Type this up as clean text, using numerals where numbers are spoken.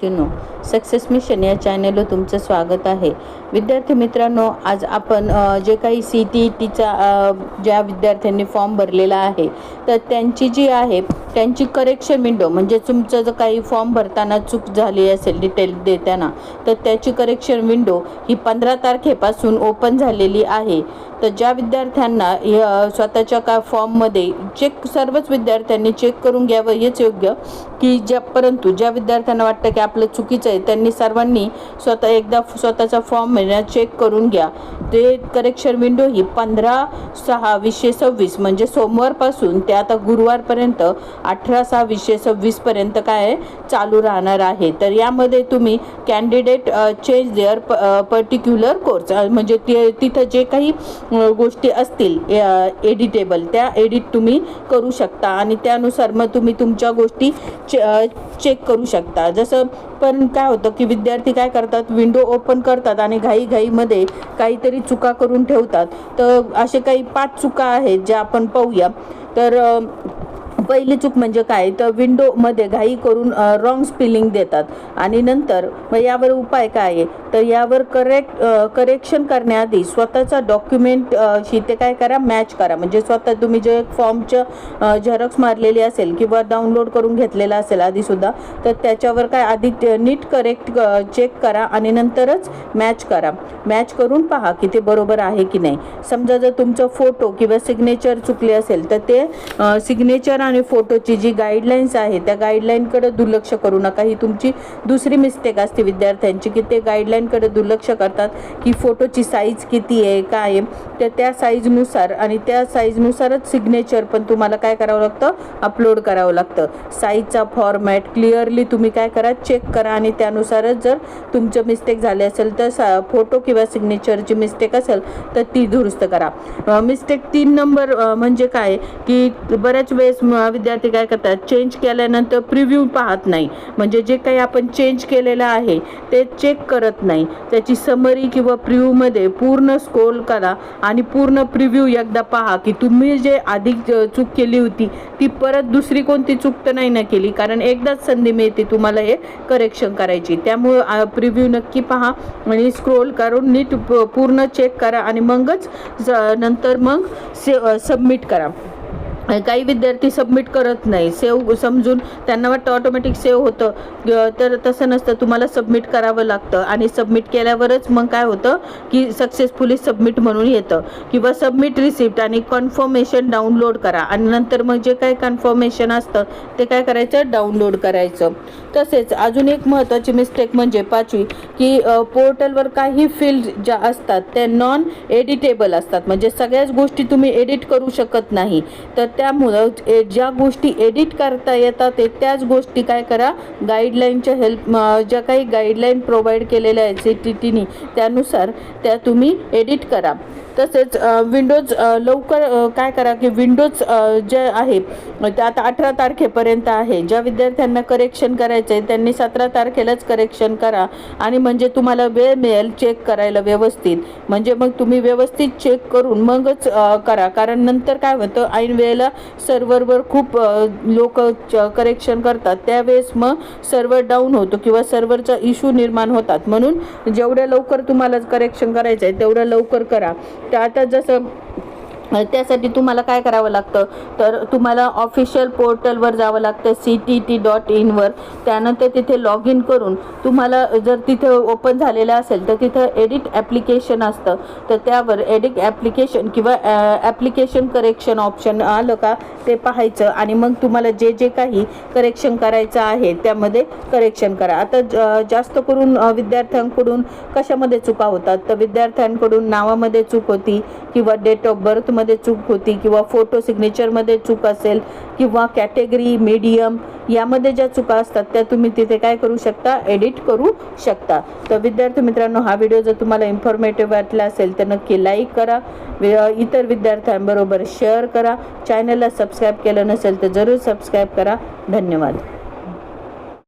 Success mission या चॅनलवर तुमचं स्वागत आहे. विद्यार्थी मित्रांनो, आज आपण जे काही CTETचा ज्या विद्यार्थ्यांनी फॉर्म भरलेला आहे तर त्यांची जी आहे त्यांची करेक्शन विंडो, म्हणजे तुमचं जर काही फॉर्म भरताना चूक झाली असेल डिटेल देताना, तर त्याची करेक्शन विंडो ही 15 तारखेपासून ओपन झालेली आहे. तर ज्या विद्यार्थ्यांना स्वतःच्या फॉर्ममध्ये सर्वच विद्यार्थ्यांनी चेक करून घ्यावं हेच योग्य, की परंतु ज्या विद्यार्थ्यांना वाटतं की आपलं चुकीचं आहे त्यांनी सर्वांनी एकदा स्वतःचा फॉर्म चेक करून घ्या. ते करेक्शन विंडो ही 15/6/2026 म्हणजे सोमवारपासून ते आता गुरुवारपर्यंत 18/6/2026 पर्यंत काय चालू राहणार आहे. तर यामध्ये तुम्ही candidate change there particular course, म्हणजे तिथं जे काही गोष्टी असतील एडिटेबल त्या एडिट तुम्ही करू शकता आणि त्यानुसार मग तुम्ही तुमच्या गोष्टी चेक करू शकता. जसं पण काय होतं की विद्यार्थी काय करतात, विंडो ओपन करतात आणि घाईमध्ये काहीतरी चुका करून ठेवतात. तर असे काही 5 चुका आहेत ज्या आपण पाहूया. तर पहिली चूक म्हणजे काय, तर विंडोमध्ये घाई करून रॉंग स्पेलिंग देतात आणि नंतर मग यावर उपाय काय आहे, तर यावर करेक्शन करण्याआधी स्वतःचा डॉक्युमेंटशी ते काय करा, मॅच करा. म्हणजे स्वतः तुम्ही जे फॉर्मचं झेरॉक्स मारलेली असेल किंवा डाउनलोड करून घेतलेला असेल आधीसुद्धा, तर त्याच्यावर काय आधी नीट चेक करा आणि नंतरच मॅच करा. मॅच करून पहा की ते बरोबर आहे की नाही. समजा जर तुमचं फोटो किंवा सिग्नेचर चुकले असेल तर ते सिग्नेचर आणि फोटोची जी गाईडलाईन्स आहे त्या गाईडलाईनकडे दुर्लक्ष करू नका. ही तुमची दुसरी मिस्टेक असते विद्यार्थ्यांची, की ते गाईडलाईनकडे दुर्लक्ष करतात की फोटोची साईज किती आहे काय आहे, तर त्या साईजनुसार आणि त्या साईजनुसारच सिग्नेचर पण तुम्हाला काय करावं लागतं, अपलोड करावं लागतं. साईजचा फॉर्मॅट क्लिअरली तुम्ही काय करा, चेक करा आणि त्यानुसारच जर तुमचं मिस्टेक झाले असेल तर फोटो किंवा सिग्नेचरची मिस्टेक असेल तर ती दुरुस्त करा. मिस्टेक 3 नंबर म्हणजे काय, की बऱ्याच वेळेस विद्यार्थी काय करतात, चेंज केल्यानंतर प्रिव्ह्यू पाहत नाही. म्हणजे जे काही आपण चेंज केलेलं आहे ते चेक करत नाही. त्याची समरी किंवा प्रिव्ह्यूमध्ये पूर्ण स्क्रोल करा आणि पूर्ण प्रिव्ह्यू एकदा पहा की तुम्ही जे आधी चूक केली होती ती परत दुसरी कोणती चूक तर नाही ना केली, कारण एकदाच संधी मिळते तुम्हाला हे करेक्शन करायची. त्यामुळे प्रिव्ह्यू नक्की पहा आणि स्क्रोल करून नीट पूर्ण चेक करा आणि मगच नंतर मग सबमिट करा. काही विद्यार्थी सबमिट करत नाही, समजून त्यांना वाटतं ऑटोमॅटिक सेव्ह होतं, तर तसं नसतं. तुम्हाला सबमिट करावं लागतं आणि सबमिट केल्यावरच मग काय होतं की सक्सेसफुली सबमिट म्हणून येतं. किंवा सबमिट रिसिप्ट आणि कन्फर्मेशन डाउनलोड करा आणि नंतर मग जे काही कन्फर्मेशन असतं ते काय करायचं, डाउनलोड करायचं. तसेच अजून एक महत्त्वाची मिस्टेक म्हणजे 5वी, की पोर्टलवर काही फील्ड ज्या असतात त्या नॉन एडिटेबल असतात. म्हणजे सगळ्याच गोष्टी तुम्ही एडिट करू शकत नाही. तर त्यामुळं ज्या गोष्टी एडिट करता येतात त्याच गोष्टी काय करा, गाईडलाईनच्या ज्या काही गाईडलाईन प्रोव्हाइड केलेल्या आहेत CTETनी त्यानुसार त्या तुम्ही एडिट करा. तसेच विंडोज लवकर काय करा की विंडोज जे आहे ते आता 18 तारखेपर्यंत आहे. ज्या विद्यार्थ्यांना करेक्शन करायचं आहे त्यांनी 17 तारखेलाच करेक्शन करा आणि म्हणजे तुम्हाला वेळ मिळेल चेक करायला व्यवस्थित. म्हणजे मग तुम्ही व्यवस्थित चेक करून मगच करा, कारण नंतर काय होतं, ऐन वेळेला सर्व्हरवर खूप लोक करेक्शन करतात, त्यावेळेस मग सर्व्हर डाऊन होतो किंवा सर्व्हरचा इश्यू निर्माण होतात. म्हणून जेवढ्या लवकर तुम्हाला करेक्शन करायचं आहे तेवढ्या लवकर करा. तर आता जसं त्यासाठी तुम्हाला काय करावं लागतं, तर तुम्हाला ऑफिशियल पोर्टलवर जावं लागतं CTET.in वर. त्यानंतर तिथे लॉग इन करून तुम्हाला जर तिथे ओपन झालेलं असेल तर तिथं एडिट ॲप्लिकेशन असतं, तर त्यावर एडिट ॲप्लिकेशन किंवा ॲप्लिकेशन करेक्शन ऑप्शन आलं का ते पाहायचं आणि मग तुम्हाला जे काही करेक्शन करायचं आहे त्यामध्ये करेक्शन करा. आता जास्त करून विद्यार्थ्यांकडून कशामध्ये चुका होतात, तर विद्यार्थ्यांकडून नावामध्ये चूक होती किंवा डेट ऑफ बर्थ मध्ये चूक होती किंवा फोटो सिग्नेचरमध्ये चूक असेल किंवा कॅटेगरी मीडियम यामध्ये ज्या चुका असतात त्या तुम्ही तिथे काय करू शकता, एडिट करू शकता. तर विद्यार्थी मित्रांनो, हा व्हिडिओ जर तुम्हाला इन्फॉर्मेटिव्ह वाटला असेल तर नक्की लाईक करा, इतर विद्यार्थ्यांबरोबर शेअर करा. चॅनलला सबस्क्राईब केलं नसेल तर जरूर सबस्क्राईब करा. धन्यवाद.